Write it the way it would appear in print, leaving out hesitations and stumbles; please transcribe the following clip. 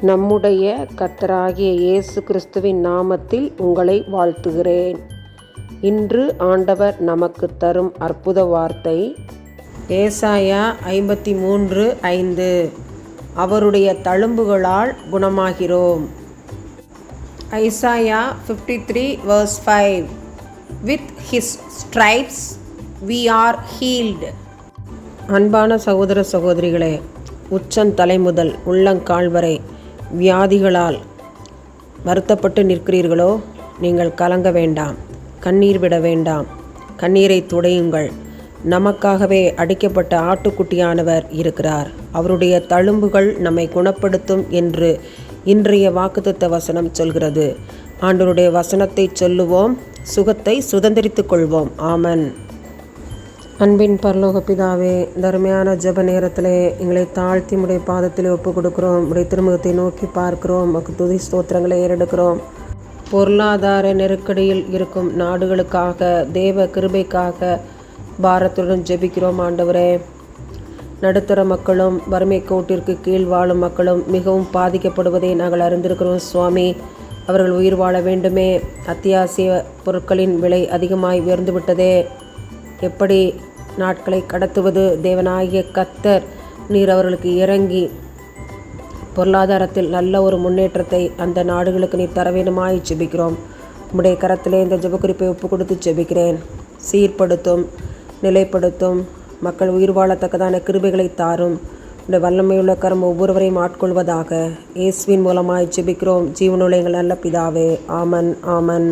நம்முடைய கர்த்தராகிய இயேசு கிறிஸ்துவின் நாமத்தில் உங்களை வாழ்த்துகிறேன். இன்று ஆண்டவர் நமக்கு தரும் அற்புத வார்த்தை ஏசாயா 53:5. அவருடைய தழும்புகளால் குணமாகிறோம். Isaiah 53:5. With his stripes we are healed. அன்பான சகோதர சகோதரிகளே, உச்சந்தலை முதல் உள்ளங்கால் வரை வியாதிகளால் வருத்தப்பட்டு நிற்கிறீர்களோ? நீங்கள் கலங்க வேண்டாம், கண்ணீர் விட வேண்டாம். கண்ணீரை துடையுங்கள். நமக்காகவே அடிக்கப்பட்ட ஆட்டுக்குட்டியானவர் இருக்கிறார். அவருடைய தழும்புகள் நம்மை குணப்படுத்தும் என்று இன்றைய வாக்குத்தத்த வசனம் சொல்கிறது. ஆண்டவருடைய வசனத்தை சொல்லுவோம், சுகத்தை சுதந்திரித்துக் கொள்வோம். ஆமன். அன்பின் பரலோக பிதாவே, தர்மையான ஜெப நேரத்திலே எங்களை தாழ்த்தி உடைய பாதத்திலே ஒப்பு கொடுக்கிறோம். உடைய திருமுகத்தை நோக்கி பார்க்கிறோம். உமக்கு துதி ஸ்தோத்திரங்களை ஏறெடுக்கிறோம். பொருளாதார நெருக்கடியில் இருக்கும் நாடுகளுக்காக, தேவ கிருபைக்காக பாரத்துடன் ஜெபிக்கிறோம். ஆண்டவரே, நடுத்தர மக்களும் வறுமை கோட்டிற்கு கீழ் வாழும் மக்களும் மிகவும் பாதிக்கப்படுவதை நாங்கள் அறிந்திருக்கிறோம். சுவாமி, அவர்கள் உயிர் வாழ வேண்டுமே. அத்தியாவசிய பொருட்களின் விலை அதிகமாய் உயர்ந்து விட்டதே. எப்படி நாட்களை கடத்துவது? தேவனாகிய கர்த்தர் நீர் அவர்களுக்கு இறங்கி பொருளாதாரத்தில் நல்ல ஒரு முன்னேற்றத்தை அந்த நாடுகளுக்கு நீர் தர வேண்டுமாய் ஜெபிக்கிறோம். உம்முடைய கரத்திலே இந்த ஜெபக்குறிப்பை ஒப்பு கொடுத்து ஜெபிக்கிறேன். சீர்படுத்தும், நிலைப்படுத்தும், மக்கள் உயிர் வாழத்தக்கதான கிருபைகளை தாரும். உடைய வல்லமையுள்ள கரம் ஒவ்வொருவரையும் ஆட்கொள்வதாக. இயேசுவின் மூலமாய் ஜெபிக்கிறோம் ஜீவனுள்ள எங்கள் நல்ல பிதாவே. ஆமன், ஆமன்.